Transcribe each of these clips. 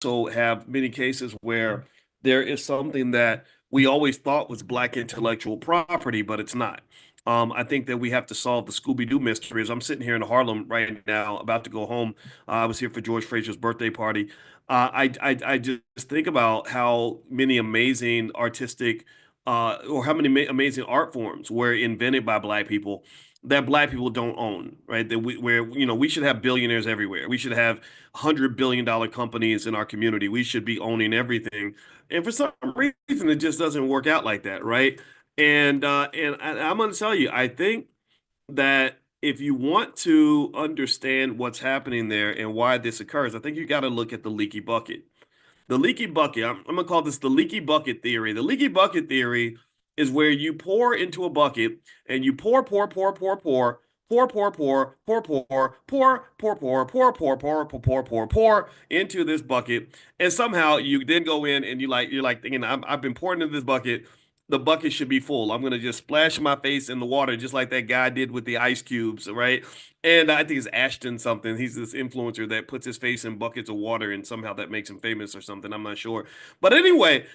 have many cases where there is something that we always thought was Black intellectual property, but it's not. I think that we have to solve the Scooby-Doo mysteries. I'm sitting here in Harlem right now, about to go home. I was here for George Frazier's birthday party. I just think about how many amazing artistic, or how many amazing art forms were invented by Black people that Black people don't own, right? That where we should have billionaires everywhere. We should have $100 billion companies in our community. We should be owning everything. And for some reason, it just doesn't work out like that, right? I'm going to tell you, I think that if you want to understand what's happening there and why this occurs, I think you got to look at the leaky bucket. The leaky bucket, I'm going to call this the leaky bucket theory. The leaky bucket theory is where you pour into a bucket and you pour into this bucket, and somehow you then go in and you're like thinking, I've been pouring into this bucket. The bucket should be full. I'm gonna just splash my face in the water, just like that guy did with the ice cubes, right? And I think it's Ashton something. He's this influencer that puts his face in buckets of water, and somehow that makes him famous or something. I'm not sure, but anyway,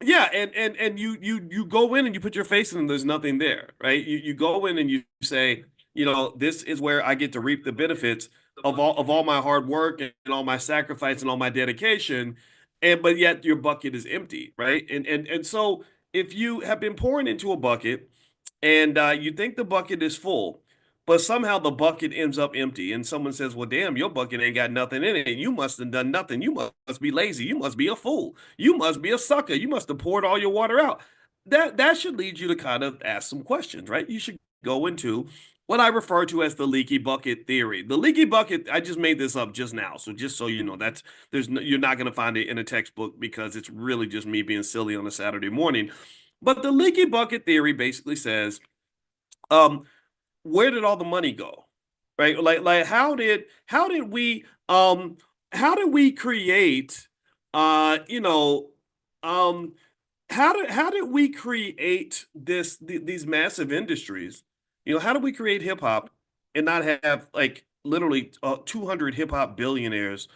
yeah, and you go in and you put your face in, and there's nothing there, right? You go in and you say, this is where I get to reap the benefits of all my hard work and all my sacrifice and all my dedication, and but yet your bucket is empty, right? And so if you have been pouring into a bucket and you think the bucket is full, but somehow the bucket ends up empty, and someone says, "Well, damn, your bucket ain't got nothing in it. You must have done nothing. You must be lazy. You must be a fool. You must be a sucker. You must have poured all your water out." That should lead you to kind of ask some questions, right? You should go into what I refer to as the leaky bucket theory. The leaky bucket, I just made this up just now, so just so you know, you're not going to find it in a textbook because it's really just me being silly on a Saturday morning. But the leaky bucket theory basically says, um, where did all the money go? Right? Like how did we create you know how did we create these massive industries? How did we create hip hop and not have like literally 200 hip hop billionaires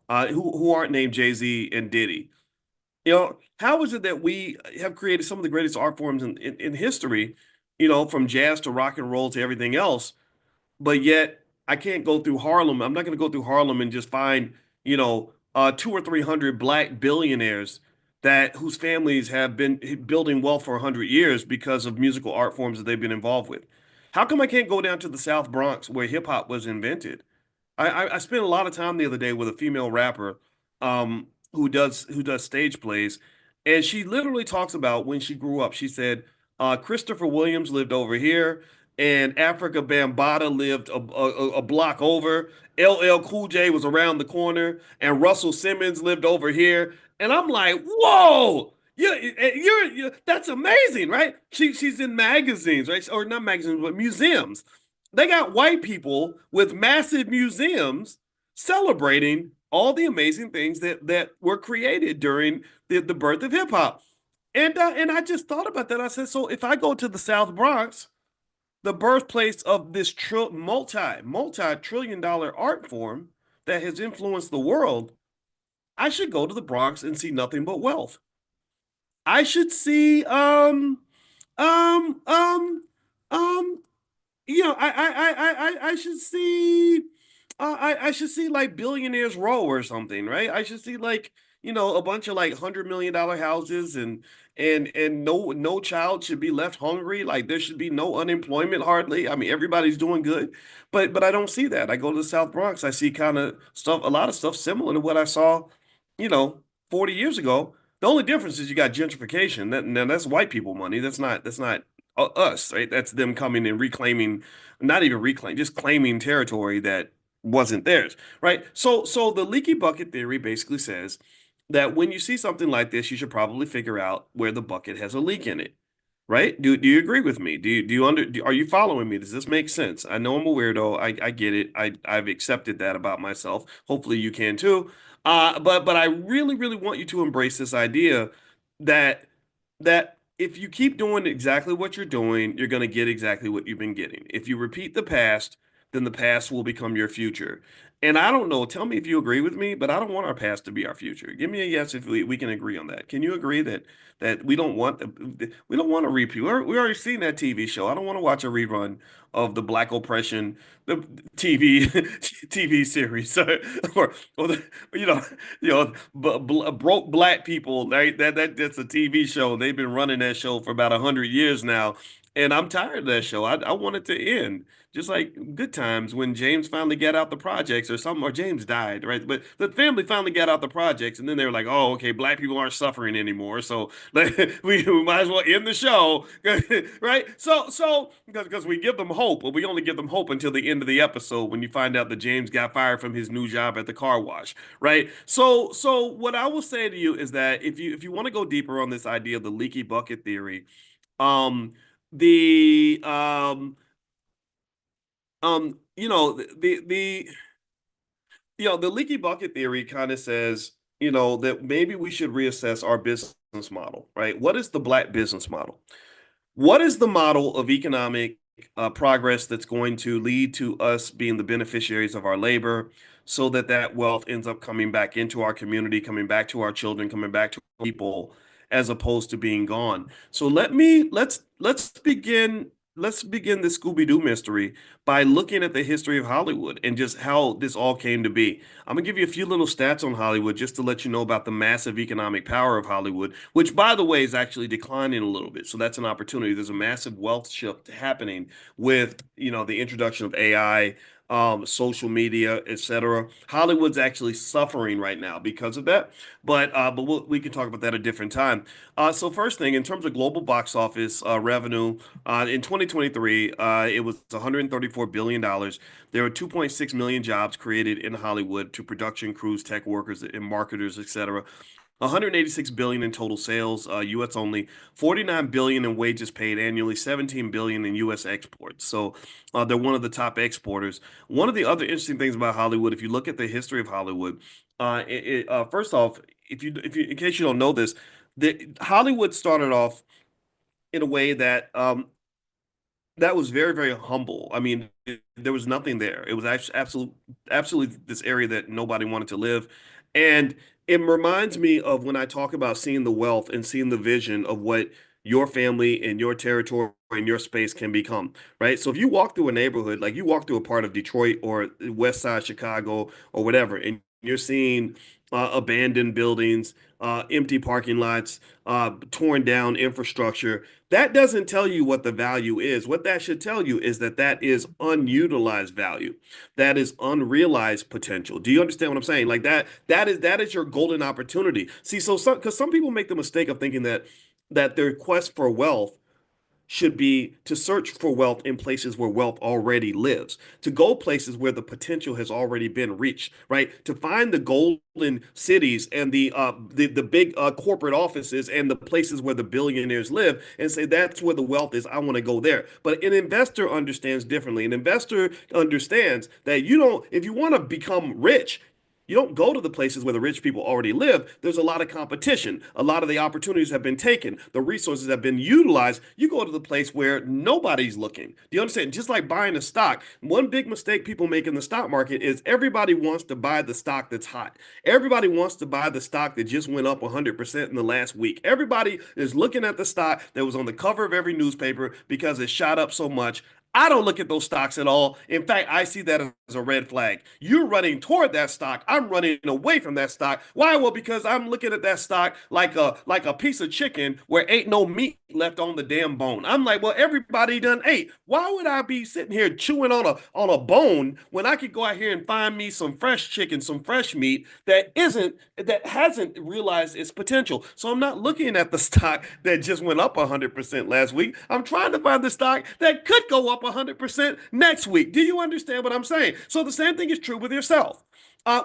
who aren't named Jay-Z and Diddy? How is it that we have created some of the greatest art forms in history, from jazz to rock and roll to everything else, but yet I can't go through Harlem. I'm not going to go through Harlem and just find, two or three hundred black billionaires that whose families have been building wealth for 100 years because of musical art forms that they've been involved with. How come I can't go down to the South Bronx where hip hop was invented? I spent a lot of time the other day with a female rapper who does stage plays, and she literally talks about when she grew up. She said Christopher Williams lived over here, and Africa Bambaataa lived a block over. LL Cool J was around the corner, and Russell Simmons lived over here. And I'm like, whoa! That's amazing, right? She's in magazines, right? Or not magazines, but museums. They got white people with massive museums celebrating all the amazing things that were created during the birth of hip hop. And I just thought about that. I said, so if I go to the South Bronx, the birthplace of this multi-trillion dollar art form that has influenced the world, I should go to the Bronx and see nothing but wealth. I should see um um um I should see I should see like Billionaires Row or something, right? I should see like, a bunch of like $100 million houses, and no child should be left hungry. Like there should be no unemployment hardly. I mean, everybody's doing good. But I don't see that. I go to the South Bronx, I see kind of stuff, a lot of stuff similar to what I saw, you know, 40 years ago. The only difference is you got gentrification. Now that's white people money. That's not us, right? That's them coming and reclaiming, not even reclaim, just claiming territory that wasn't theirs, right? So the leaky bucket theory basically says that when you see something like this, you should probably figure out where the bucket has a leak in it, right? Do you agree with me? Are you following me? Does this make sense? I know I'm a weirdo. I get it. I've accepted that about myself. Hopefully you can too. But I really want you to embrace this idea that if you keep doing exactly what you're doing, you're going to get exactly what you've been getting. If you repeat the past, then the past will become your future. And I don't know, tell me if you agree with me, but I don't want our past to be our future. Give me a yes if we can agree on that. Can you agree that we don't want we don't want to repeat? We already seen that TV show. I don't want to watch a rerun of the Black oppression, the TV TV series, or the, you know broke black people. Right? That's a TV show. They've been running that show for about 100 years now, and I'm tired of that show. I want it to end. Just like Good Times when James finally got out the projects or something, or James died, right? But the family finally got out the projects, and then they were like, "Oh, okay, black people aren't suffering anymore, so like, we might as well end the show," right? So because we give them hope, but we only give them hope until the end of the episode when you find out that James got fired from his new job at the car wash, right? So what I will say to you is that if you want to go deeper on this idea of the leaky bucket theory, um, the the the leaky bucket theory kind of says, that maybe we should reassess our business model, right? What is the black business model? What is the model of economic progress that's going to lead to us being the beneficiaries of our labor so that that wealth ends up coming back into our community, coming back to our children, coming back to people, as opposed to being gone? So let's begin the Scooby-Doo mystery by looking at the history of Hollywood and just how this all came to be. I'm gonna give you a few little stats on Hollywood just to let you know about the massive economic power of Hollywood, which, by the way, is actually declining a little bit. So that's an opportunity. There's a massive wealth shift happening with, the introduction of AI, social media, etc. Hollywood's actually suffering right now because of that, but we can talk about that a different time. So first thing, in terms of global box office revenue, in 2023, it was $134 billion. There were 2.6 million jobs created in Hollywood to production crews, tech workers, and marketers, etc. 186 billion in total sales, U.S. only. 49 billion in wages paid annually. 17 billion in U.S. exports. So they're one of the top exporters. One of the other interesting things about Hollywood, if you look at the history of Hollywood, first off, if you, in case you don't know this, Hollywood started off in a way that was very, very humble. I mean, there was nothing there. It was actually absolutely this area that nobody wanted to live. And it reminds me of when I talk about seeing the wealth and seeing the vision of what your family and your territory and your space can become, right? So if you walk through a neighborhood, like you walk through a part of Detroit or West Side Chicago or whatever, and you're seeing abandoned buildings, empty parking lots, torn down infrastructure, that doesn't tell you what the value is. What that should tell you is that that is unutilized value. That is unrealized potential. Do you understand what I'm saying? Like that is your golden opportunity. See, so because some people make the mistake of thinking that their quest for wealth should be to search for wealth in places where wealth already lives, to go places where the potential has already been reached, right? To find the golden cities and the big corporate offices and the places where the billionaires live and say that's where the wealth is. I want to go there. But an investor understands differently. An investor understands that you don't, if you want to become rich, you don't go to the places where the rich people already live. There's a lot of competition. A lot of the opportunities have been taken. The resources have been utilized. You go to the place where nobody's looking. Do you understand? Just like buying a stock, one big mistake people make in the stock market is everybody wants to buy the stock that's hot. Everybody wants to buy the stock that just went up 100% in the last week. Everybody is looking at the stock that was on the cover of every newspaper because it shot up so much. I don't look at those stocks at all. In fact, I see that as a red flag. You're running toward that stock. I'm running away from that stock. Why? Well, because I'm looking at that stock like a piece of chicken where ain't no meat left on the damn bone. I'm like, well, everybody done ate. Why would I be sitting here chewing on a bone when I could go out here and find me some fresh chicken, some fresh meat that hasn't realized its potential? So I'm not looking at the stock that just went up 100% last week. I'm trying to find the stock that could go up 100% next week. Do you understand what I'm saying? So the same thing is true with yourself.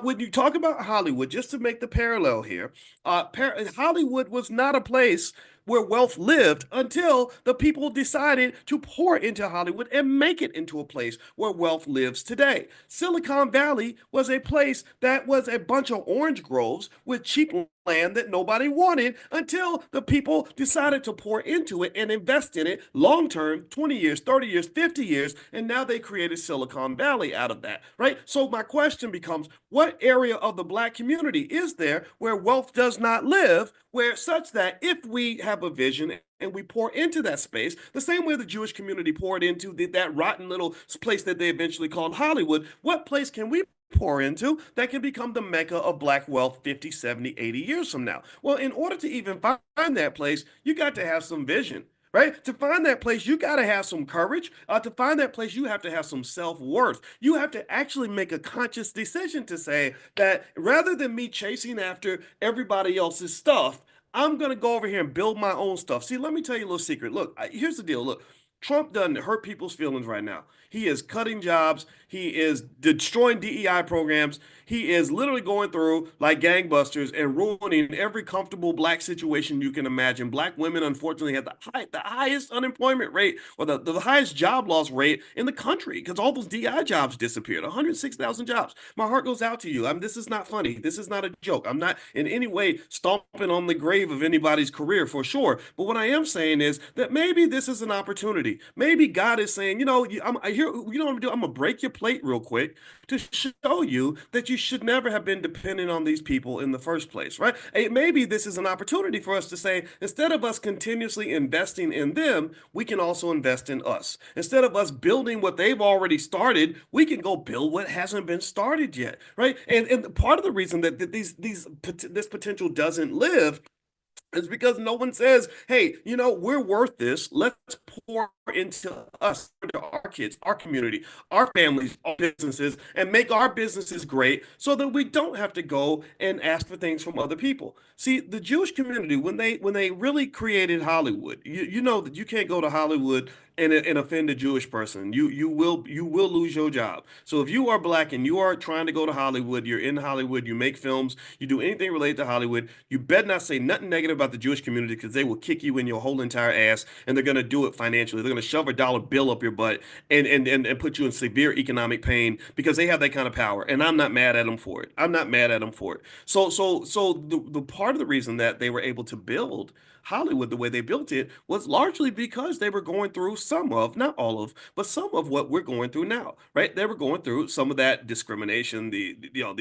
When you talk about Hollywood, just to make the parallel here, Hollywood was not a place where wealth lived until the people decided to pour into Hollywood and make it into a place where wealth lives today. Silicon Valley was a place that was a bunch of orange groves with cheap land that nobody wanted until the people decided to pour into it and invest in it long term, 20 years, 30 years, 50 years, and now they created Silicon Valley out of that, right? So my question becomes, what area of the black community is there where wealth does not live, where such that if we have a vision and we pour into that space, the same way the Jewish community poured into that rotten little place that they eventually called Hollywood, what place can we pour into that can become the mecca of black wealth 50, 70, 80 years from now? Well, in order to even find that place, you got to have some vision. Right? To find that place, you got to have some courage. To find that place, you have to have some self worth. You have to actually make a conscious decision to say that rather than me chasing after everybody else's stuff, I'm going to go over here and build my own stuff. See, let me tell you a little secret. Look, here's the deal. Look, Trump doesn't hurt people's feelings right now. He is cutting jobs. He is destroying DEI programs. He is literally going through like gangbusters and ruining every comfortable black situation you can imagine. Black women, unfortunately, have the highest unemployment rate or the highest job loss rate in the country because all those DEI jobs disappeared. 106,000 jobs. My heart goes out to you. This is not funny. This is not a joke. I'm not in any way stomping on the grave of anybody's career for sure. But what I am saying is that maybe this is an opportunity. Maybe God is saying, I hear, you know what I'm doing? I'm gonna break your plate real quick to show you that you should never have been dependent on these people in the first place, right? Maybe this is an opportunity for us to say, instead of us continuously investing in them, we can also invest in us. Instead of us building what they've already started, we can go build what hasn't been started yet, right? And part of the reason that this potential doesn't live it's because no one says, hey, we're worth this. Let's pour into us, into our kids, our community, our families, our businesses, and make our businesses great so that we don't have to go and ask for things from other people. See, the Jewish community, when they really created Hollywood, you know that you can't go to Hollywood and offend a Jewish person. You will lose your job. So if you are black and you are trying to go to Hollywood, you're in Hollywood, you make films, you do anything related to Hollywood, you better not say nothing negative about the Jewish community because they will kick you in your whole entire ass and they're gonna do it financially. They're gonna shove a dollar bill up your butt and put you in severe economic pain because they have that kind of power. And I'm not mad at them for it. I'm not mad at them for it. So the part of the reason that they were able to build Hollywood the way they built it was largely because they were going through some of, not all of, but some of what we're going through now, right? They were going through some of that discrimination, the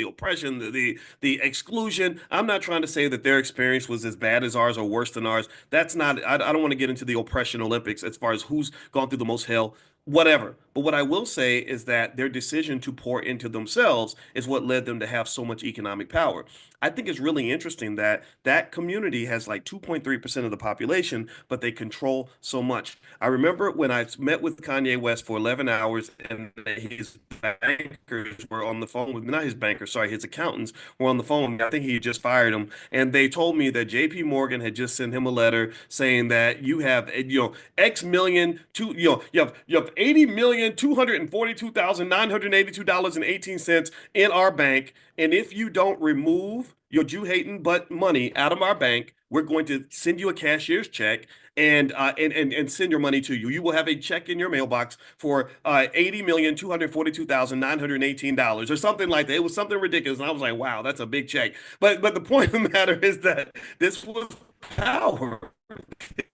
oppression, the exclusion. I'm not trying to say that their experience was as bad as ours or worse than ours. That's not, I don't want to get into the oppression Olympics as far as who's gone through the most hell. Whatever. But what I will say is that their decision to pour into themselves is what led them to have so much economic power. I think it's really interesting that that community has like 2.3% of the population, but they control so much. I remember when I met with Kanye West for 11 hours and his bankers were on the phone with me, not his bankers, sorry, his accountants were on the phone. I think he just fired him. And they told me that JP Morgan had just sent him a letter saying that you have, X million, you have 80,242,982.18 in our bank. And if you don't remove your Jew hating but money out of our bank, we're going to send you a cashier's check and send your money to you. You will have a check in your mailbox for $80,242,918 or something like that. It was something ridiculous. And I was like, wow, that's a big check. But the point of the matter is that this was power.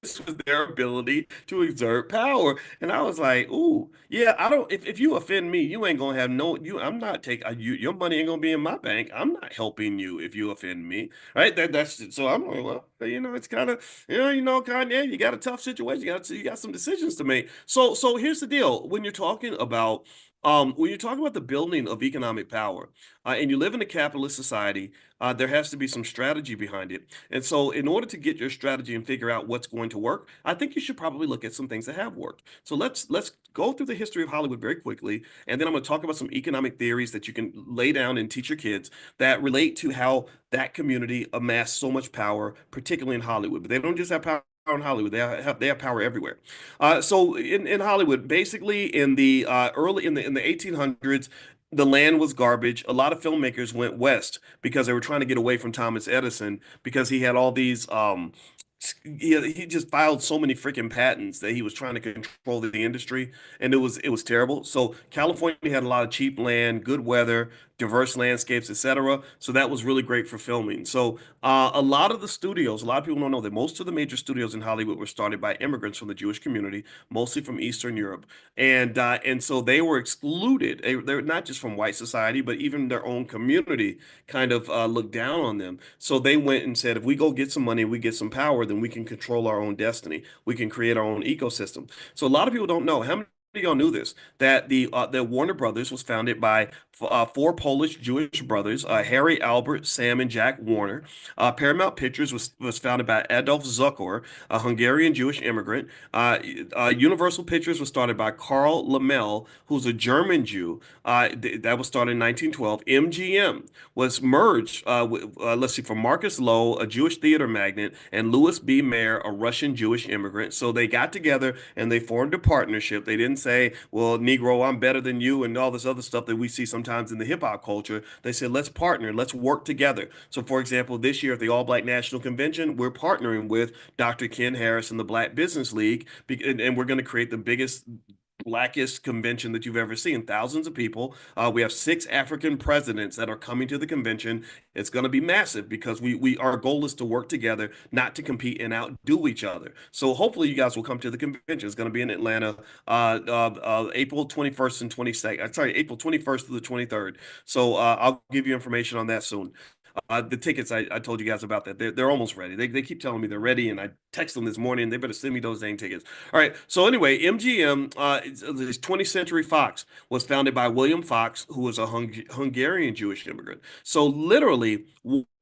This was their ability to exert power. And I was like, ooh, yeah, I don't, if you offend me, you ain't gonna have I'm not taking, your money ain't gonna be in my bank. I'm not helping you if you offend me. Right. So I'm like, well, it's kind of, Kanye, you got a tough situation. You got some decisions to make. So here's the deal. When you're talking about the building of economic power, and you live in a capitalist society, there has to be some strategy behind it. And so, in order to get your strategy and figure out what's going to work, I think you should probably look at some things that have worked. So let's go through the history of Hollywood very quickly, and then I'm going to talk about some economic theories that you can lay down and teach your kids that relate to how that community amassed so much power, particularly in Hollywood. But they don't just have power in Hollywood. They have power everywhere. So in Hollywood, basically in the early in the 1800s, the land was garbage. A lot of filmmakers went west because they were trying to get away from Thomas Edison because he had all these he just filed so many freaking patents that he was trying to control the industry, and it was terrible. So California had a lot of cheap land, good weather, diverse landscapes, etc. So that was really great for filming. So a lot of the studios, a lot of people don't know that most of the major studios in Hollywood were started by immigrants from the Jewish community, mostly from Eastern Europe, and so they were excluded. They're not just from white society, but even their own community kind of looked down on them. So they went and said, if we go get some money, we get some power, then we can control our own destiny. We can create our own ecosystem. So a lot of people don't know. How many of y'all knew this? That the Warner Brothers was founded by four Polish Jewish brothers, Harry, Albert, Sam, and Jack Warner. Paramount Pictures was founded by Adolf Zukor, a Hungarian Jewish immigrant. Universal Pictures was started by Carl Lammel, who's a German Jew. That was started in 1912. MGM was merged, let's see, from Marcus Lowe, a Jewish theater magnate, and Louis B. Mayer, a Russian Jewish immigrant. So they got together and they formed a partnership. They didn't say, well, Negro, I'm better than you, and all this other stuff that we see sometimes in the hip hop culture. They said, let's partner, let's work together. So, for example, this year at the All Black National Convention, we're partnering with Dr. Ken Harris and the Black Business League, and we're going to create the biggest blackest convention that you've ever seen. Thousands of people. We have six African presidents that are coming to the convention. It's going to be massive because we our goal is to work together, not to compete and outdo each other. So hopefully you guys will come to the convention. It's going to be in Atlanta, April 21st and 22nd. Sorry, April 21st to the 23rd. So I'll give you information on that soon. The tickets, I told you guys about that. They're almost ready. They keep telling me they're ready, and I text them this morning. They better send me those dang tickets. All right. So anyway, MGM, this 20th Century Fox was founded by William Fox, who was a Hungarian Jewish immigrant. So literally,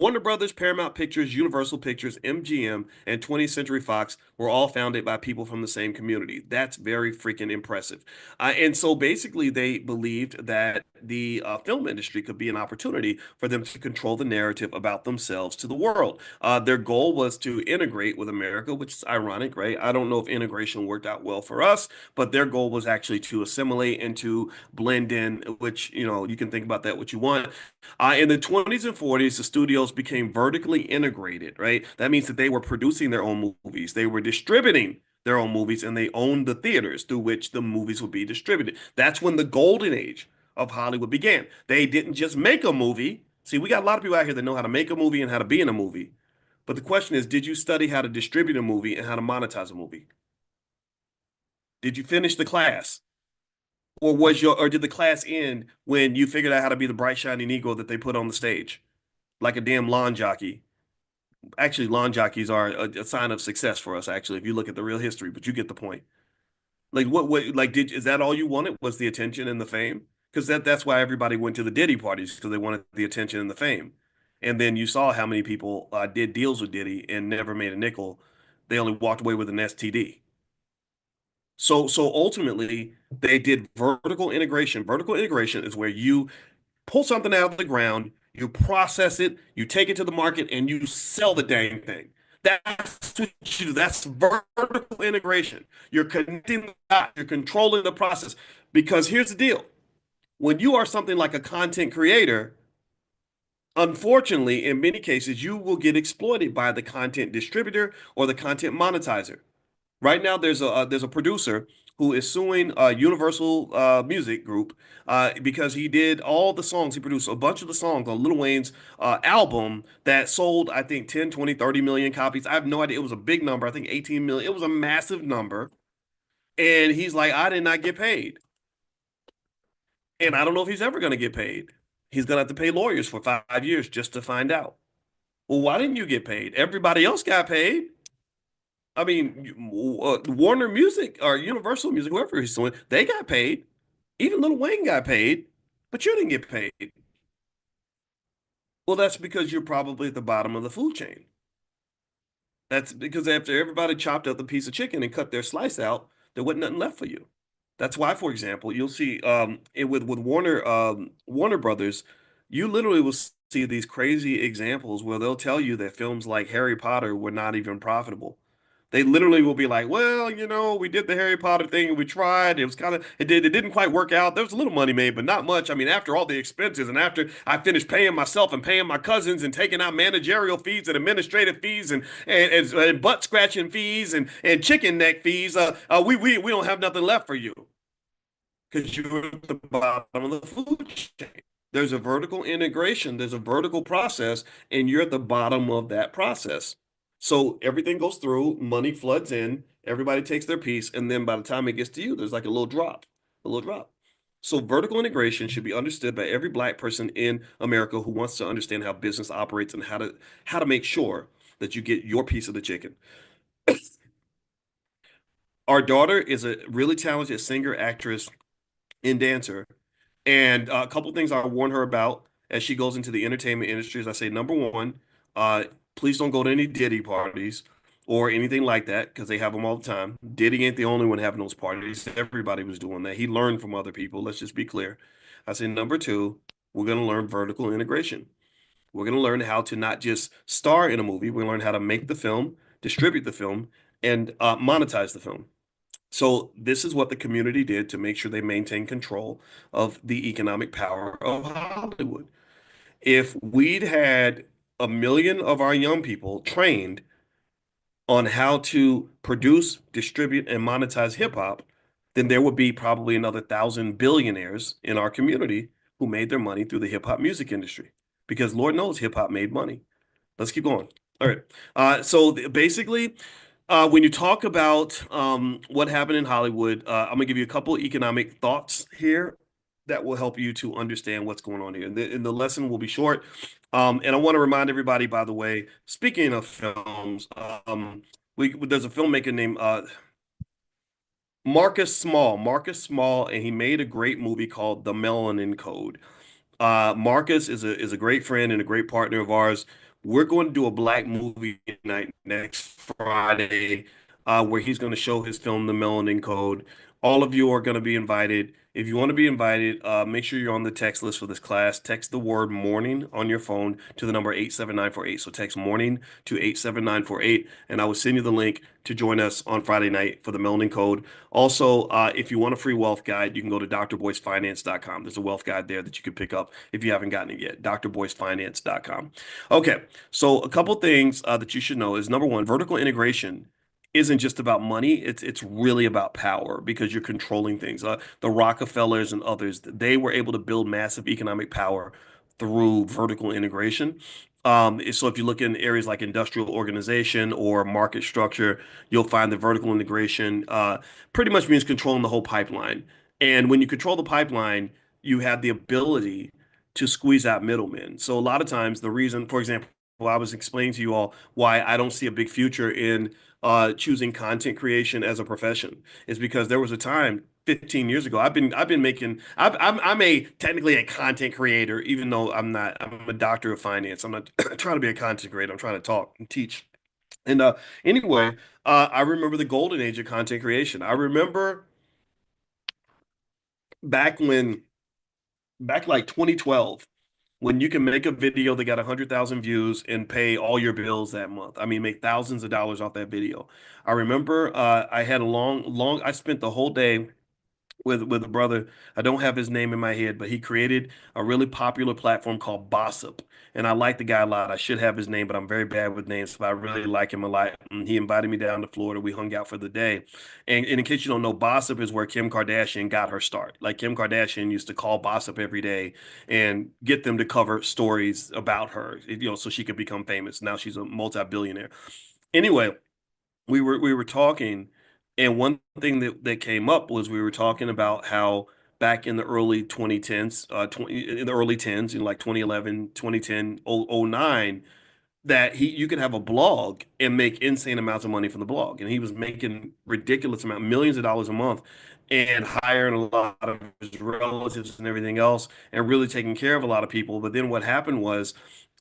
Warner Brothers, Paramount Pictures, Universal Pictures, MGM, and 20th Century Fox were all founded by people from the same community. That's very freaking impressive. And so basically, they believed that the film industry could be an opportunity for them to control the narrative about themselves to the world. Their goal was to integrate with America, which is ironic, right? I don't know if integration worked out well for us, but their goal was actually to assimilate and to blend in, which, you can think about that what you want. In the 20s and 40s, the studios became vertically integrated, right? That means that they were producing their own movies, they were distributing their own movies, and they owned the theaters through which the movies would be distributed. That's when the golden age of Hollywood began. They didn't just make a movie. See, we got a lot of people out here that know how to make a movie and how to be in a movie. But the question is, did you study how to distribute a movie and how to monetize a movie? Did you finish the class? Or did the class end when you figured out how to be the bright shining eagle that they put on the stage? Like a damn lawn jockey. Actually, lawn jockeys are a sign of success for us, actually, if you look at the real history, but you get the point. Like like is that all you wanted was the attention and the fame? Because that's why everybody went to the Diddy parties because they wanted the attention and the fame. And then you saw how many people did deals with Diddy and never made a nickel. They only walked away with an STD. So ultimately they did vertical integration. Vertical integration is where you pull something out of the ground, you process it, you take it to the market, and you sell the dang thing. That's what you do. That's vertical integration. You're connecting the dots, you're controlling the process. Because here's the deal. When you are something like a content creator, unfortunately, in many cases, you will get exploited by the content distributor or the content monetizer. Right now, there's a producer who is suing Universal Music Group because he did all the songs. He produced a bunch of the songs on Lil Wayne's album that sold, I think, 10, 20, 30 million copies. I have no idea. It was a big number. I think 18 million. It was a massive number. And he's like, I did not get paid. And I don't know if he's ever going to get paid. He's going to have to pay lawyers for 5 years just to find out. Well, why didn't you get paid? Everybody else got paid. I mean, Warner Music or Universal Music, whoever he's suing, they got paid. Even Lil Wayne got paid, but you didn't get paid. Well, that's because you're probably at the bottom of the food chain. That's because after everybody chopped up the piece of chicken and cut their slice out, there wasn't nothing left for you. That's why, for example, you'll see with Warner Brothers, you literally will see these crazy examples where they'll tell you that films like Harry Potter were not even profitable. They literally will be like, well, we did the Harry Potter thing and we tried. It didn't quite work out. There was a little money made, but not much. I mean, after all the expenses and after I finished paying myself and paying my cousins and taking out managerial fees and administrative fees and butt scratching fees and chicken neck fees, we don't have nothing left for you because you're at the bottom of the food chain. There's a vertical integration, there's a vertical process, and you're at the bottom of that process. So everything goes through, money floods in, everybody takes their piece, and then by the time it gets to you, there's like a little drop. So vertical integration should be understood by every black person in America who wants to understand how business operates and how to make sure that you get your piece of the chicken. Our daughter is a really talented singer, actress, and dancer. And a couple things I warn her about as she goes into the entertainment industry is I say, number one, uh, please don't go to any Diddy parties or anything like that because they have them all the time. Diddy ain't the only one having those parties. Everybody was doing that. He learned from other people. Let's just be clear. I say, number two, we're going to learn vertical integration. We're going to learn how to not just star in a movie, we're going to learn how to make the film, distribute the film, and monetize the film. So this is what the community did to make sure they maintain control of the economic power of Hollywood. If we'd had a million of our young people trained on how to produce, distribute, and monetize hip hop, then there would be probably another 1,000 billionaires in our community who made their money through the hip hop music industry. Because Lord knows hip hop made money. Let's keep going. All right. Basically, when you talk about what happened in Hollywood, I'm gonna give you a couple economic thoughts here that will help you to understand what's going on here. And the lesson will be short. And I want to remind everybody, by the way, speaking of films, there's a filmmaker named Marcus Small, and he made a great movie called The Melanin Code. Marcus is a great friend and a great partner of ours. We're going to do a black movie night next Friday, where he's going to show his film, The Melanin Code. All of you are going to be invited. If you want to be invited, make sure you're on the text list for this class. Text the word morning on your phone to the number 87948. So text morning to 87948, and I will send you the link to join us on Friday night for the Melanin Code. Also, if you want a free wealth guide, you can go to drboycefinance.com. There's a wealth guide there that you can pick up if you haven't gotten it yet. drboycefinance.com. Okay, so a couple things that you should know is number one, vertical integration isn't just about money. It's really about power because you're controlling things. The Rockefellers and others, they were able to build massive economic power through vertical integration. So if you look in areas like industrial organization or market structure, you'll find that vertical integration pretty much means controlling the whole pipeline. And when you control the pipeline, you have the ability to squeeze out middlemen. So a lot of times, the reason, for example, I was explaining to you all why I don't see a big future in choosing content creation as a profession is because there was a time 15 years ago. I've been making I'm a technically a content creator, even though I'm not. I'm a doctor of finance. I'm not trying to be a content creator. I'm trying to talk and teach. And anyway, I remember the golden age of content creation. I remember back when back like 2012 when you can make a video that got 100,000 views and pay all your bills that month. I mean, make thousands of dollars off that video. I remember I had a I spent the whole day with a brother. I don't have his name in my head, but he created a really popular platform called Bossip. And I like the guy a lot. I should have his name, but I'm very bad with names. But I really like him a lot. And he invited me down to Florida. We hung out for the day. And in case you don't know, Bossip is where Kim Kardashian got her start. Like Kim Kardashian used to call Bossip every day and get them to cover stories about her, so she could become famous. Now she's a multi-billionaire. Anyway, we were talking, and one thing that came up was we were talking about how back in the early 2010s, 20 in the early 10s, like 2011, 2010, 09, that you could have a blog and make insane amounts of money from the blog. And he was making ridiculous amount, millions of dollars a month, and hiring a lot of his relatives and everything else, and really taking care of a lot of people. But then what happened was,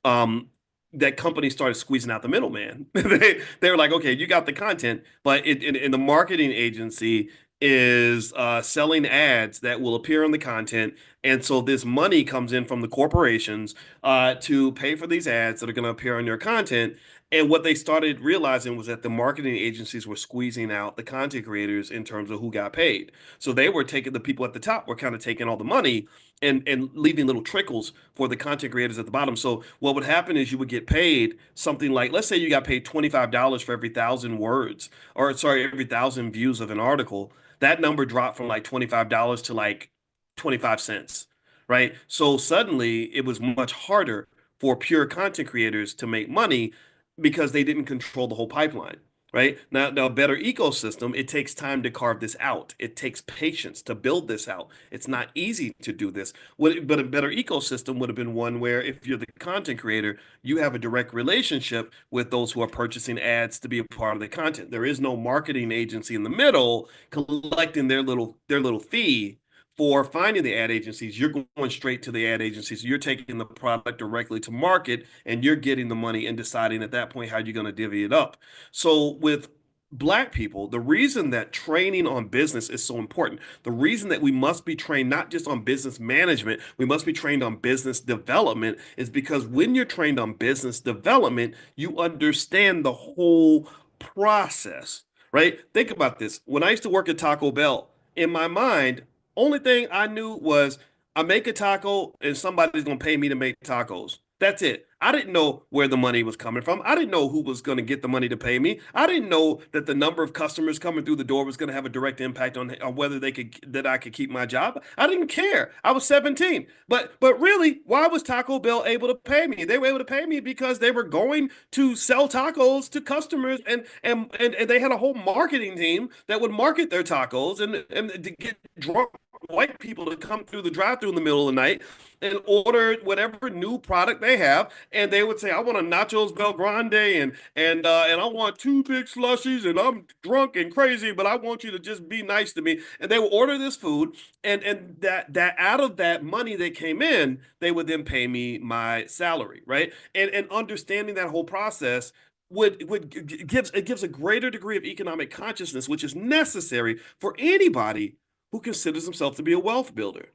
um, that company started squeezing out the middleman. They were like, okay, you got the content, but in the marketing agency is selling ads that will appear on the content And so this money comes in from the corporations to pay for these ads that are going to appear on your content. And what they started realizing was that the marketing agencies were squeezing out the content creators in terms of who got paid. So they were taking the people at the top were kind of taking all the money and leaving little trickles for the content creators at the bottom. So what would happen is you would get paid something like, let's say you got paid $25 for every thousand words, or sorry, every thousand views of an article. That number dropped from like $25 to like 25 cents, right? So suddenly it was much harder for pure content creators to make money because they didn't control the whole pipeline. Right now, a better ecosystem, it takes time to carve this out. It takes patience to build this out. It's not easy to do this. But a better ecosystem would have been one where if you're the content creator, you have a direct relationship with those who are purchasing ads to be a part of the content. There is no marketing agency in the middle collecting their little fee for finding the ad agencies. You're going straight to the ad agencies. You're taking the product directly to market and you're getting the money and deciding at that point how you're going to divvy it up. So with Black people, the reason that training on business is so important, the reason that we must be trained not just on business management, we must be trained on business development is because when you're trained on business development, you understand the whole process, right? Think about this. When I used to work at Taco Bell, in my mind, only thing I knew was I make a taco and somebody's gonna pay me to make tacos. That's it. I didn't know where the money was coming from. I didn't know who was going to get the money to pay me. I didn't know that the number of customers coming through the door was going to have a direct impact on whether I could keep my job. I didn't care. I was 17. But really, why was Taco Bell able to pay me? They were able to pay me because they were going to sell tacos to customers and they had a whole marketing team that would market their tacos and to get drunk white people to come through the drive-through in the middle of the night and order whatever new product they have, and they would say, "I want a nachos Bel Grande and I want two big slushies, and I'm drunk and crazy, but I want you to just be nice to me." And they would order this food, and that out of that money that came in, they would then pay me my salary, right? And understanding that whole process gives a greater degree of economic consciousness, which is necessary for anybody who considers himself to be a wealth builder.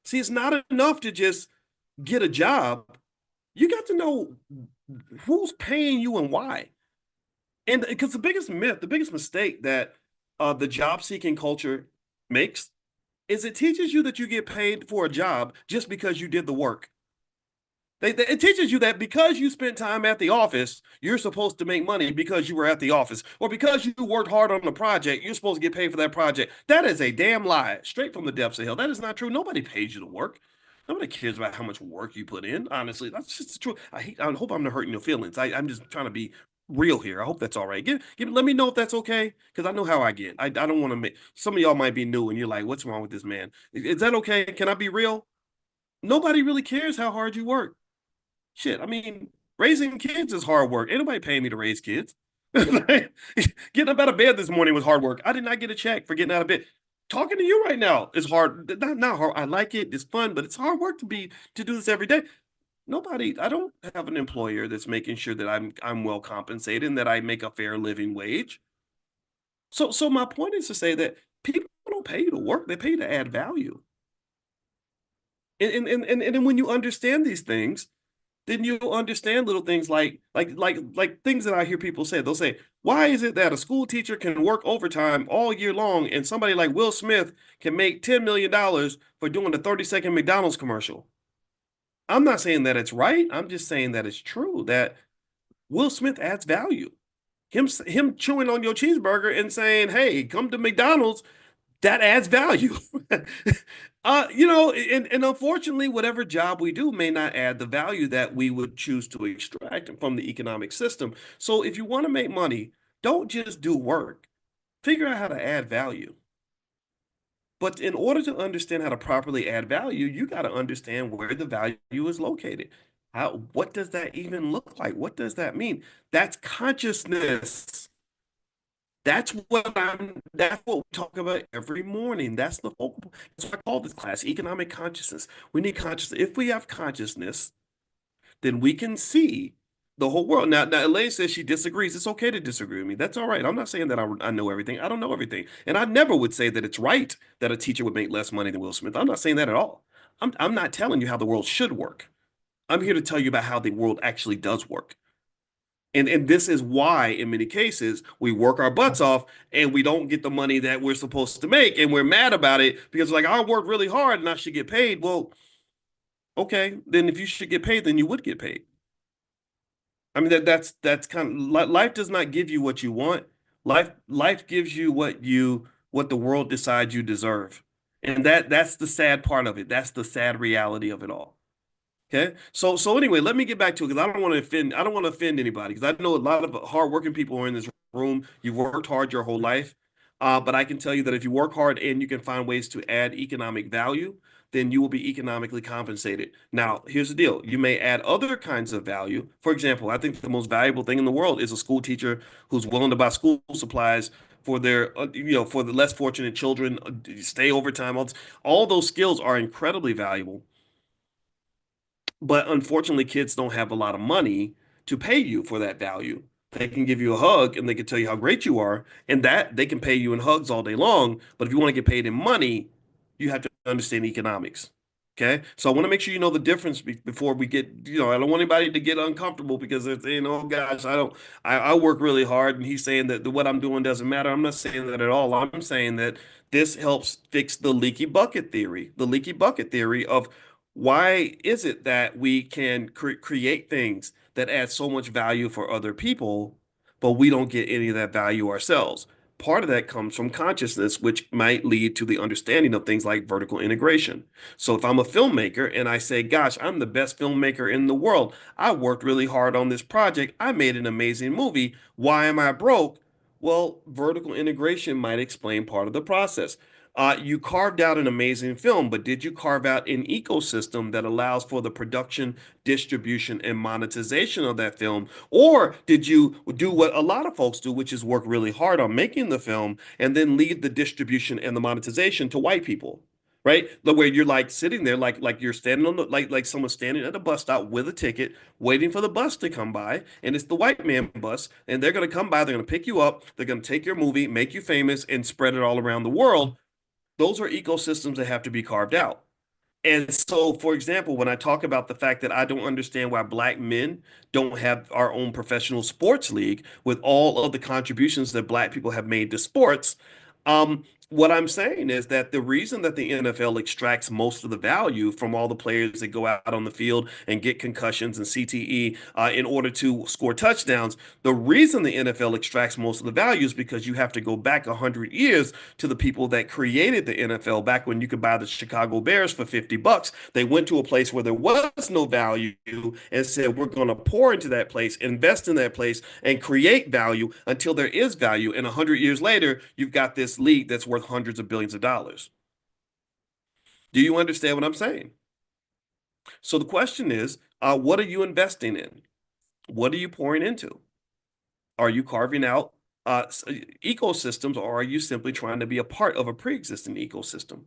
See, it's not enough to just get a job. You got to know who's paying you and why. And because the biggest myth, the biggest mistake that the job seeking culture makes is it teaches you that you get paid for a job just because you did the work. It teaches you that because you spent time at the office, you're supposed to make money because you were at the office, or because you worked hard on the project, you're supposed to get paid for that project. That is a damn lie, straight from the depths of hell. That is not true. Nobody pays you to work. Nobody cares about how much work you put in. Honestly, that's just the truth. I hope I'm not hurting your feelings. I'm just trying to be real here. I hope that's all right. Let me know if that's okay, because I know how I get. I don't want to make some of y'all might be new and you're like, "What's wrong with this man?" Is that okay? Can I be real? Nobody really cares how hard you work. Shit, I mean, raising kids is hard work. Ain't nobody paying me to raise kids. Getting up out of bed this morning was hard work. I did not get a check for getting out of bed. Talking to you right now is hard. Not hard. I like it. It's fun, but it's hard work to do this every day. Nobody. I don't have an employer that's making sure that I'm well compensated and that I make a fair living wage. So my point is to say that people don't pay you to work. They pay you to add value. And then when you understand these things, then you'll understand little things like things that I hear people say. They'll say, "Why is it that a school teacher can work overtime all year long and somebody like Will Smith can make $10 million for doing a 30-second McDonald's commercial?" I'm not saying that it's right. I'm just saying that it's true that Will Smith adds value. Him chewing on your cheeseburger and saying, "Hey, come to McDonald's," that adds value. And unfortunately, whatever job we do may not add the value that we would choose to extract from the economic system. So if you want to make money, don't just do work. Figure out how to add value. But in order to understand how to properly add value, you got to understand where the value is located. What does that even look like? What does that mean? That's consciousness. That's what we talk about every morning. That's the focal point. That's why I call this class economic consciousness. We need consciousness. If we have consciousness, then we can see the whole world. Now Elaine says she disagrees. It's okay to disagree with me. That's all right. I'm not saying that I know everything. I don't know everything. And I never would say that it's right that a teacher would make less money than Will Smith. I'm not saying that at all. I'm not telling you how the world should work. I'm here to tell you about how the world actually does work. And this is why, in many cases, we work our butts off and we don't get the money that we're supposed to make, and we're mad about it because like I worked really hard and I should get paid. Well, okay, then if you should get paid, then you would get paid. I mean that's kind of life does not give you what you want. Life gives you what the world decides you deserve. And that's the sad part of it. That's the sad reality of it all. Okay. So anyway, let me get back to it because I don't want to offend anybody because I know a lot of hardworking people are in this room. You've worked hard your whole life. But I can tell you that if you work hard and you can find ways to add economic value, then you will be economically compensated. Now, here's the deal. You may add other kinds of value. For example, I think the most valuable thing in the world is a school teacher who's willing to buy school supplies for their, for the less fortunate children, stay overtime. All those skills are incredibly valuable. But unfortunately, kids don't have a lot of money to pay you for that value. They can give you a hug and they can tell you how great you are, and that they can pay you in hugs all day long. But if you want to get paid in money, you have to understand economics. Okay. So I want to make sure you know the difference before we get, I don't want anybody to get uncomfortable because they're saying, oh gosh, I work really hard. And he's saying that what I'm doing doesn't matter. I'm not saying that at all. I'm saying that this helps fix the leaky bucket theory, of why is it that we can create things that add so much value for other people, but we don't get any of that value ourselves? Part of that comes from consciousness, which might lead to the understanding of things like vertical integration. So if I'm a filmmaker and I say, gosh, I'm the best filmmaker in the world, I worked really hard on this project, I made an amazing movie, why am I broke? Well, vertical integration might explain part of the process. You carved out an amazing film, but did you carve out an ecosystem that allows for the production, distribution, and monetization of that film? Or did you do what a lot of folks do, which is work really hard on making the film and then leave the distribution and the monetization to white people? Right? Where you're like sitting there, like you're standing on the like someone standing at a bus stop with a ticket, waiting for the bus to come by, and it's the white man bus, and they're gonna come by, they're gonna pick you up, they're gonna take your movie, make you famous, and spread it all around the world. Those are ecosystems that have to be carved out. And so, for example, when I talk about the fact that I don't understand why black men don't have our own professional sports league with all of the contributions that black people have made to sports, what I'm saying is that the reason that the NFL extracts most of the value from all the players that go out on the field and get concussions and CTE in order to score touchdowns, the reason the NFL extracts most of the value is because you have to go back 100 years to the people that created the NFL back when you could buy the Chicago Bears for $50. They went to a place where there was no value and said, we're going to pour into that place, invest in that place, and create value until there is value. And 100 years later, you've got this league that's worth hundreds of billions of dollars. Do you understand what I'm saying? So the question is, what are you investing in? What are you pouring into? Are you carving out ecosystems, or are you simply trying to be a part of a pre-existing ecosystem?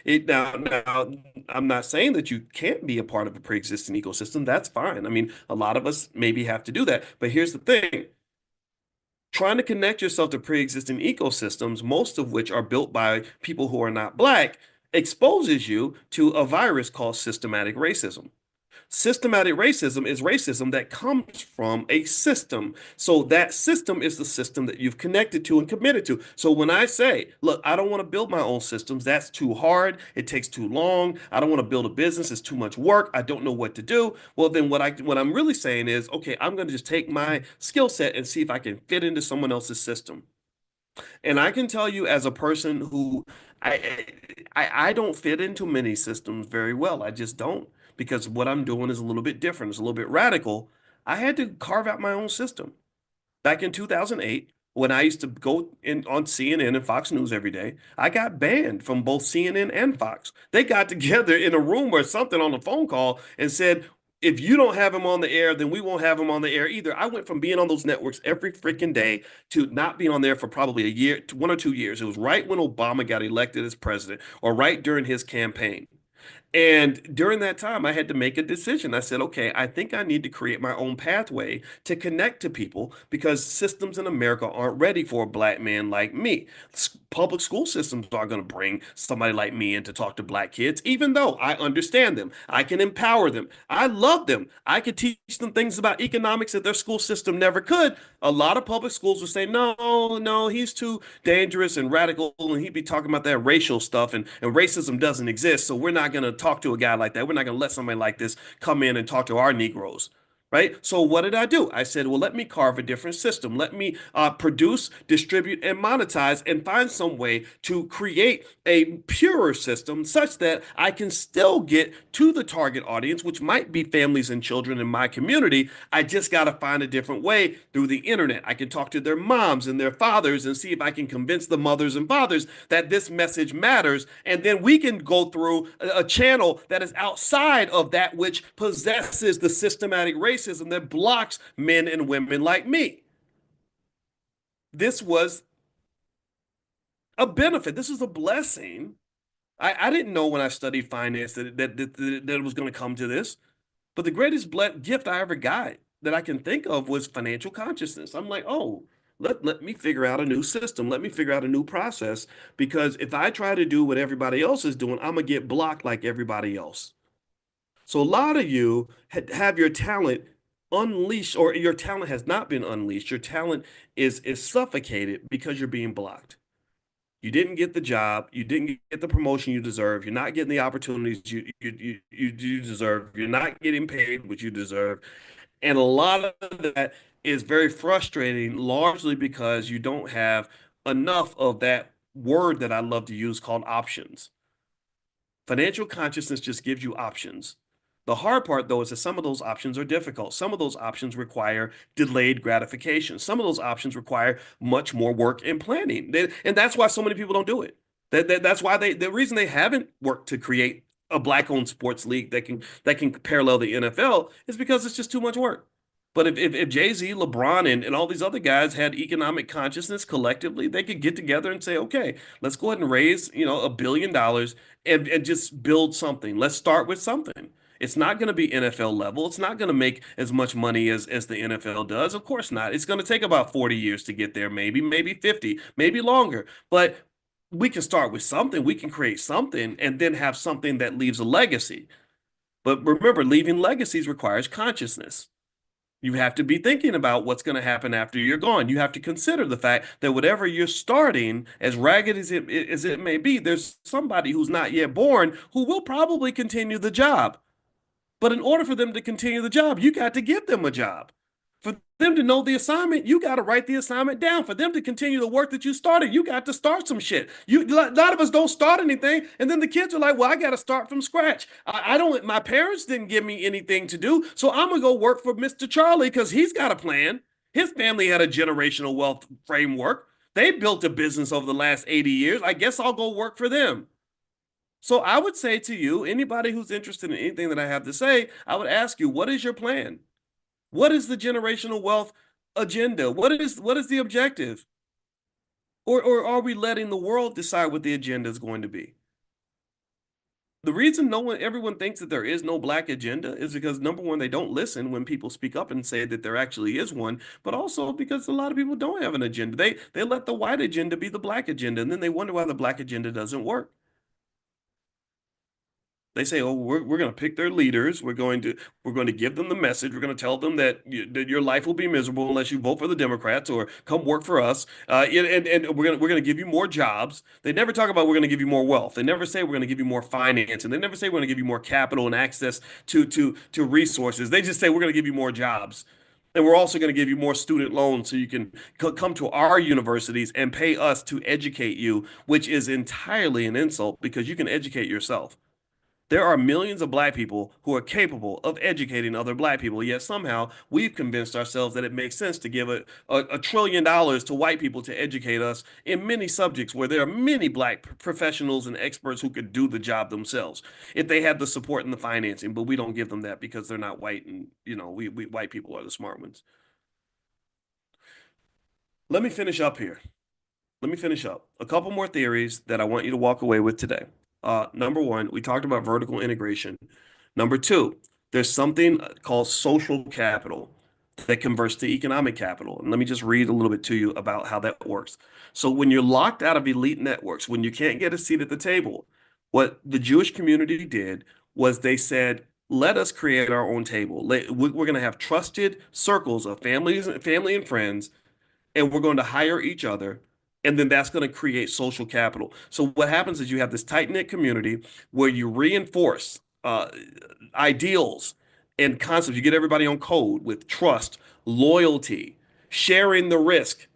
Now, I'm not saying that you can't be a part of a pre-existing ecosystem. That's fine. I mean, a lot of us maybe have to do that. But here's the thing. Trying to connect yourself to pre-existing ecosystems, most of which are built by people who are not black, exposes you to a virus called systematic racism. Systematic racism is racism that comes from a system. So that system is the system that you've connected to and committed to. So when I say, look, I don't want to build my own systems, that's too hard. It takes too long. I don't want to build a business. It's too much work. I don't know what to do. Well, then what I'm really saying is, okay, I'm going to just take my skill set and see if I can fit into someone else's system. And I can tell you as a person who I I don't fit into many systems very well. I just don't because what I'm doing is a little bit different. It's a little bit radical. I had to carve out my own system. Back in 2008, when I used to go in on CNN and Fox News every day, I got banned from both CNN and Fox. They got together in a room or something on a phone call and said, if you don't have him on the air, then we won't have him on the air either. I went from being on those networks every freaking day to not being on there for probably a year, 1 or 2 years. It was right when Obama got elected as president or right during his campaign. And during that time, I had to make a decision. I said, okay, I think I need to create my own pathway to connect to people because systems in America aren't ready for a black man like me. Public school systems aren't going to bring somebody like me in to talk to black kids, even though I understand them. I can empower them. I love them. I could teach them things about economics that their school system never could. A lot of public schools would say, no, no, he's too dangerous and radical, and he'd be talking about that racial stuff, and racism doesn't exist. So we're not going to talk to a guy like that. We're not going to let somebody like this come in and talk to our Negroes. Right. So what did I do? I said, well, let me carve a different system. Let me produce, distribute, and monetize and find some way to create a purer system such that I can still get to the target audience, which might be families and children in my community. I just got to find a different way through the internet. I can talk to their moms and their fathers and see if I can convince the mothers and fathers that this message matters. And then we can go through a channel that is outside of that which possesses the systematic racism that blocks men and women like me. This was a benefit. This is a blessing. I didn't know when I studied finance that it was going to come to this. But the greatest gift I ever got that I can think of was financial consciousness. I'm like, oh, let me figure out a new system. Let me figure out a new process. Because if I try to do what everybody else is doing, I'm going to get blocked like everybody else. So a lot of you have your talent unleashed, or your talent has not been unleashed. Your talent is suffocated because you're being blocked. You didn't get the job. You didn't get the promotion you deserve. You're not getting the opportunities you deserve. You're not getting paid what you deserve. And a lot of that is very frustrating, largely because you don't have enough of that word that I love to use called options. Financial consciousness just gives you options. The hard part, though, is that some of those options are difficult. Some of those options require delayed gratification. Some of those options require much more work and planning. And that's why so many people don't do it. That's why the reason they haven't worked to create a black-owned sports league that can parallel the NFL is because it's just too much work. But if Jay-Z, LeBron, and all these other guys had economic consciousness collectively, they could get together and say, okay, let's go ahead and raise, $1 billion and just build something. Let's start with something. It's not going to be NFL level. It's not going to make as much money as the NFL does. Of course not. It's going to take about 40 years to get there, maybe 50, maybe longer. But we can start with something. We can create something and then have something that leaves a legacy. But remember, leaving legacies requires consciousness. You have to be thinking about what's going to happen after you're gone. You have to consider the fact that whatever you're starting, as ragged as it may be, there's somebody who's not yet born who will probably continue the job. But in order for them to continue the job, you got to give them a job. For them to know the assignment, you got to write the assignment down. For them to continue the work that you started, you got to start some shit. A lot of us don't start anything, and then the kids are like, "Well, I got to start from scratch. I don't. My parents didn't give me anything to do, so I'm gonna go work for Mr. Charlie because he's got a plan. His family had a generational wealth framework. They built a business over the last 80 years. I guess I'll go work for them." So I would say to you, anybody who's interested in anything that I have to say, I would ask you, what is your plan? What is the generational wealth agenda? What is the objective? Or are we letting the world decide what the agenda is going to be? The reason everyone thinks that there is no black agenda is because number one, they don't listen when people speak up and say that there actually is one, but also because a lot of people don't have an agenda. They let the white agenda be the black agenda, and then they wonder why the black agenda doesn't work. They say, "Oh, we're going to pick their leaders. We're going to give them the message. We're going to tell them that your life will be miserable unless you vote for the Democrats or come work for us. And we're going to give you more jobs." They never talk about we're going to give you more wealth. They never say we're going to give you more finance, and they never say we're going to give you more capital and access to resources. They just say we're going to give you more jobs. And we're also going to give you more student loans so you can come to our universities and pay us to educate you, which is entirely an insult because you can educate yourself. There are millions of black people who are capable of educating other black people, yet somehow we've convinced ourselves that it makes sense to give a trillion dollars to white people to educate us in many subjects where there are many black professionals and experts who could do the job themselves if they had the support and the financing, but we don't give them that because they're not white, and we white people are the smart ones. Let me finish up here. Let me finish up. A couple more theories that I want you to walk away with today. Number one, we talked about vertical integration. Number two, there's something called social capital that converts to economic capital. And let me just read a little bit to you about how that works. So when you're locked out of elite networks, when you can't get a seat at the table, what the Jewish community did was they said, let us create our own table. We're going to have trusted circles of family and friends, and we're going to hire each other. And then that's going to create social capital. So what happens is you have this tight-knit community where you reinforce ideals and concepts. You get everybody on code with trust, loyalty, sharing the risk.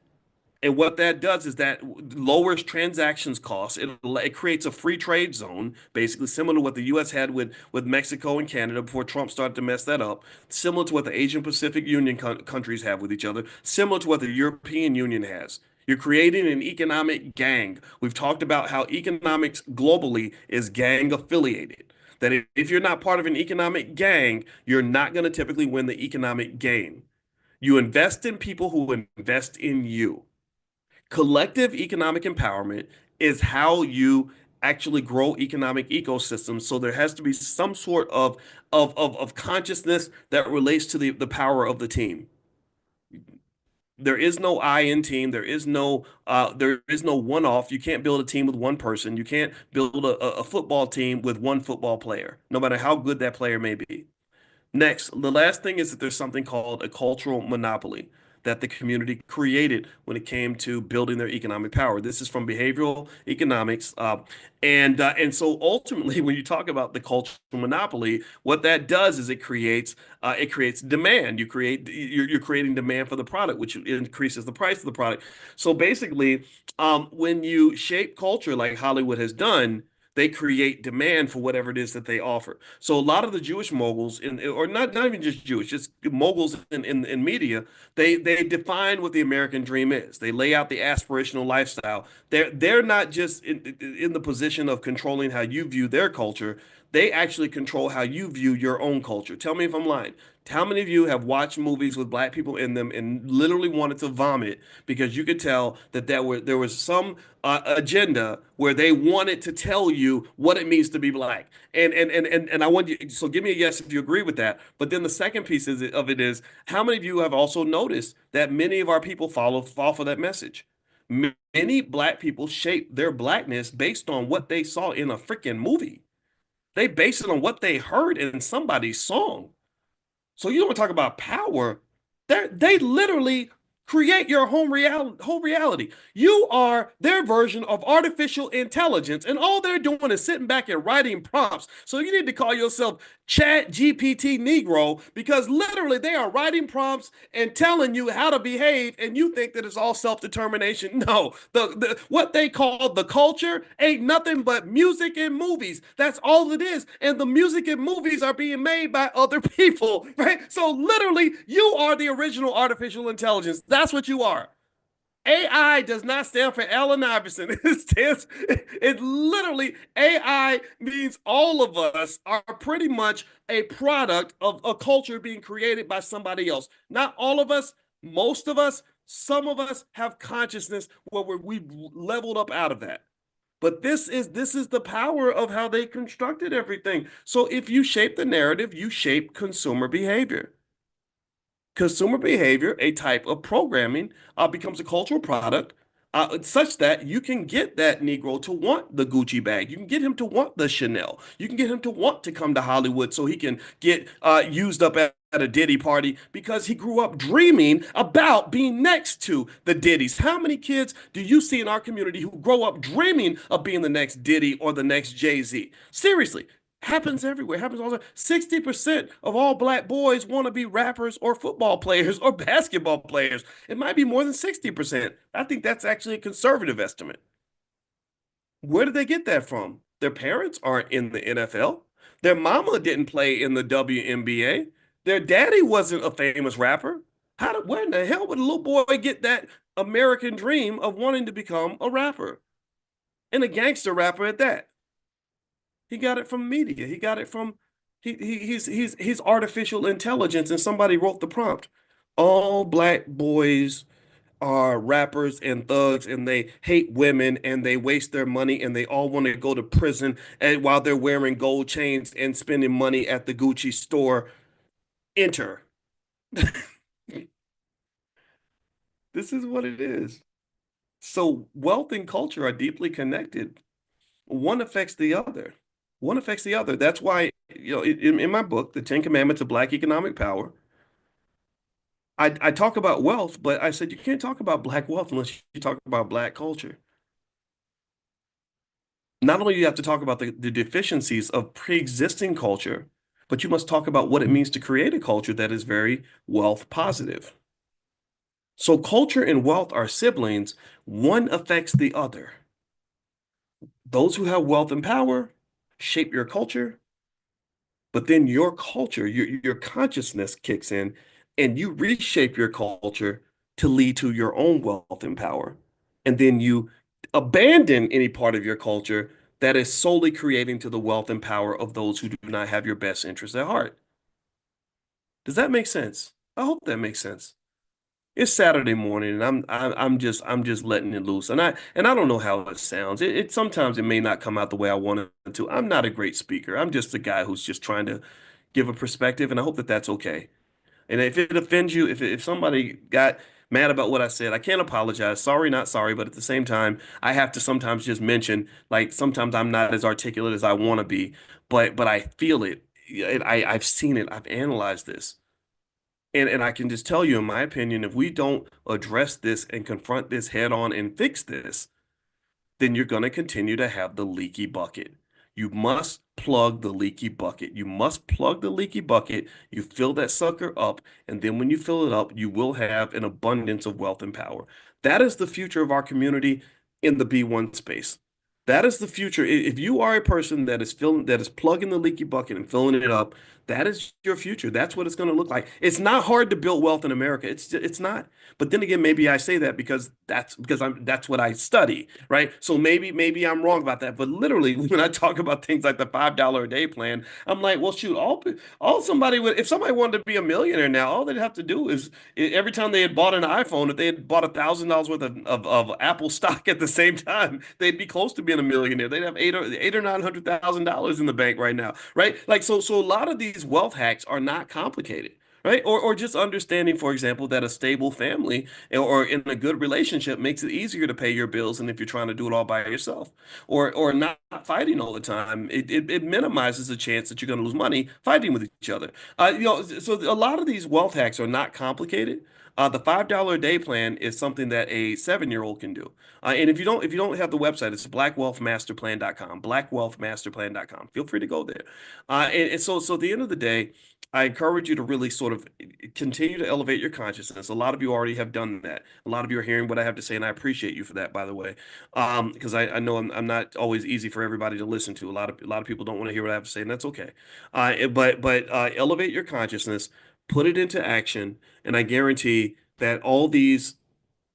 And what that does is that lowers transactions costs. It creates a free trade zone, basically similar to what the U.S. had with Mexico and Canada before Trump started to mess that up. Similar to what the Asian Pacific Union countries have with each other. Similar to what the European Union has. You're creating an economic gang. We've talked about how economics globally is gang affiliated. That if you're not part of an economic gang, you're not going to typically win the economic game. You invest in people who invest in you. Collective economic empowerment is how you actually grow economic ecosystems. So there has to be some sort of consciousness that relates to the power of the team. There is no I in team. There is no one off. You can't build a team with one person. You can't build a football team with one football player, no matter how good that player may be. Next, the last thing is that there's something called a cultural monopoly that the community created when it came to building their economic power. This is from behavioral economics, and so ultimately, when you talk about the cultural monopoly, what that does is it creates demand. You're creating demand for the product, which increases the price of the product. So basically, when you shape culture like Hollywood has done, they create demand for whatever it is that they offer. So a lot of the Jewish moguls, or not even just Jewish, just moguls in media, they define what the American dream is. They lay out the aspirational lifestyle. They're not just in the position of controlling how you view their culture. They actually control how you view your own culture. Tell me if I'm lying. How many of you have watched movies with black people in them and literally wanted to vomit because you could tell that there was some agenda where they wanted to tell you what it means to be black? And I want you, so give me a yes if you agree with that. But then the second piece of it is, how many of you have also noticed that many of our people fall for that message? Many black people shape their blackness based on what they saw in a freaking movie. They base it on what they heard in somebody's song. So you don't talk about power. They literally create your whole reality. You are their version of artificial intelligence, and all they're doing is sitting back and writing prompts. So you need to call yourself Chat GPT Negro, because literally they are writing prompts and telling you how to behave, and you think that it's all self-determination. No, what they call the culture ain't nothing but music and movies. That's all it is. And the music and movies are being made by other people, right? So literally, you are the original artificial intelligence. That's what you are. AI does not stand for Allen Iverson. It literally, AI means all of us are pretty much a product of a culture being created by somebody else. Not all of us, most of us, some of us have consciousness where we've leveled up out of that. But this is the power of how they constructed everything. So if you shape the narrative, you shape consumer behavior. Consumer behavior, a type of programming, becomes a cultural product, such that you can get that Negro to want the Gucci bag. You can get him to want the Chanel. You can get him to want to come to Hollywood so he can get used up at a Diddy party because he grew up dreaming about being next to the Diddies. How many kids do you see in our community who grow up dreaming of being the next Diddy or the next Jay-Z? Seriously, happens everywhere. Happens all the time. 60% of all black boys want to be rappers or football players or basketball players. It might be more than 60%. I think that's actually a conservative estimate. Where did they get that from? Their parents aren't in the NFL. Their mama didn't play in the WNBA. Their daddy wasn't a famous rapper. Where in the hell would a little boy get that American dream of wanting to become a rapper and a gangster rapper at that? He got it from media. He got it from he's artificial intelligence, and somebody wrote the prompt. All black boys are rappers and thugs and they hate women and they waste their money and they all want to go to prison and while they're wearing gold chains and spending money at the Gucci store. Enter. This is what it is. So wealth and culture are deeply connected. One affects the other. One affects the other. That's why, in my book, The Ten Commandments of Black Economic Power, I talk about wealth, but I said you can't talk about black wealth unless you talk about black culture. Not only do you have to talk about the deficiencies of pre-existing culture, but you must talk about what it means to create a culture that is very wealth positive. So culture and wealth are siblings. One affects the other. Those who have wealth and power shape your culture, but then your culture, your consciousness kicks in and you reshape your culture to lead to your own wealth and power. And then you abandon any part of your culture that is solely creating to the wealth and power of those who do not have your best interests at heart. Does that make sense? I hope that makes sense. It's Saturday morning, and I'm just letting it loose, and I don't know how it sounds. It sometimes it may not come out the way I want it to. I'm not a great speaker. I'm just a guy who's just trying to give a perspective, and I hope that that's okay. And if it offends you, if somebody got mad about what I said, I can't apologize. Sorry, not sorry, but at the same time, I have to sometimes just mention, like sometimes I'm not as articulate as I want to be, but I feel it. I've seen it. I've analyzed this. And I can just tell you, in my opinion, if we don't address this and confront this head on and fix this, then you're going to continue to have the leaky bucket. You must plug the leaky bucket. You must plug the leaky bucket. You fill that sucker up, and then when you fill it up, you will have an abundance of wealth and power. That is the future of our community in the B1 space. That is the future. If you are a person that is plugging the leaky bucket and filling it up, that is your future. That's what it's going to look like. It's not hard to build wealth in America. It's not. But then again, maybe I say that that's what I study, right? So maybe I'm wrong about that. But literally, when I talk about things like the $5 a day plan, I'm like, well, shoot, all somebody would if somebody wanted to be a millionaire now, all they'd have to do is every time they had bought an iPhone, if they had bought $1,000 worth of Apple stock at the same time, they'd be close to being a millionaire. They'd have eight or $900,000 in the bank right now, right? Like so a lot of these wealth hacks are not complicated, right? Or just understanding, for example, that a stable family or in a good relationship makes it easier to pay your bills than if you're trying to do it all by yourself. Or not fighting all the time. It minimizes the chance that you're going to lose money fighting with each other. So a lot of these wealth hacks are not complicated. The $5 a day plan is something that a 7-year-old can do. And if you don't have the website, it's blackwealthmasterplan.com, blackwealthmasterplan.com. Feel free to go there. And so at the end of the day, I encourage you to really sort of continue to elevate your consciousness. A lot of you already have done that. A lot of you are hearing what I have to say, and I appreciate you for that, by the way. Because I know I'm not always easy for everybody to listen to. A lot of people don't want to hear what I have to say, and that's okay. But elevate your consciousness, put it into action, and I guarantee that all these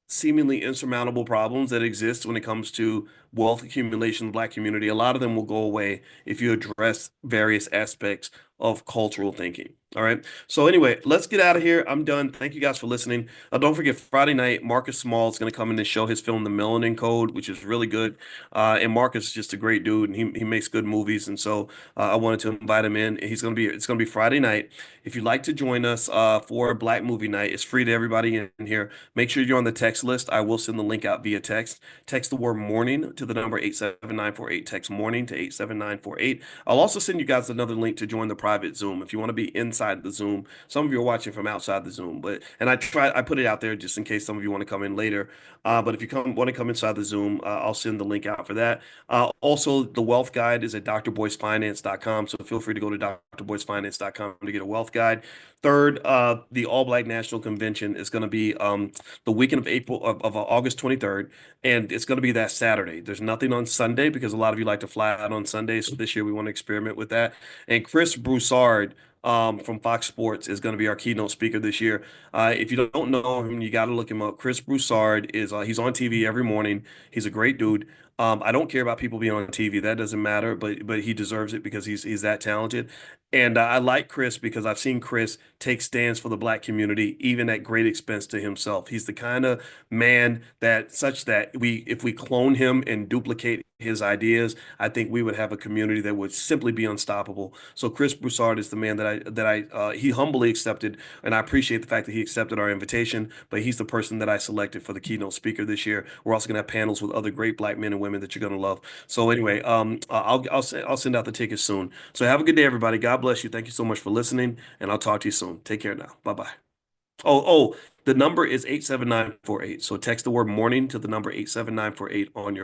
seemingly insurmountable problems that exist when it comes to wealth accumulation in the Black community, a lot of them will go away if you address various aspects of cultural thinking. All right. So anyway, let's get out of here. I'm done. Thank you guys for listening. Don't forget Friday night, Marcus Small is going to come in and show his film, The Melanin Code, which is really good. And Marcus is just a great dude, and he makes good movies. And so I wanted to invite him in. It's going to be Friday night. If you'd like to join us for Black Movie Night, it's free to everybody in here. Make sure you're on the text list. I will send the link out via text. Text the word morning to the number 87948. Text morning to 87948. I'll also send you guys another link to join the private Zoom if you want to be inside the Zoom. Some of you are watching from outside the Zoom, I put it out there just in case some of you want to come in later. But if you want to come inside the Zoom, I'll send the link out for that. Also, the wealth guide is at drboycefinance.com. So feel free to go to drboycefinance.com to get a wealth guide. Third, the All Black National Convention is going to be the weekend of August 23rd, and it's going to be that Saturday. There's nothing on Sunday because a lot of you like to fly out on Sunday. So this year we want to experiment with that. And Chris Broussard from Fox Sports is going to be our keynote speaker this year. If you don't know him, you got to look him up. Chris Broussard is he's on TV every morning. He's a great dude. I don't care about people being on TV. That doesn't matter, but he deserves it because he's that talented. And I like Chris because I've seen Chris take stands for the black community, even at great expense to himself. He's the kind of man that such that if we clone him and duplicate his ideas, I think we would have a community that would simply be unstoppable. So Chris Broussard is the man he humbly accepted, and I appreciate the fact that he accepted our invitation. But he's the person that I selected for the keynote speaker this year. We're also going to have panels with other great black men and women that you're going to love. So anyway, I'll send out the tickets soon. So have a good day, everybody. God bless you. Thank you so much for listening, and I'll talk to you soon. Take care now. Bye bye. The number is 87948. So text the word morning to the number 87948 on your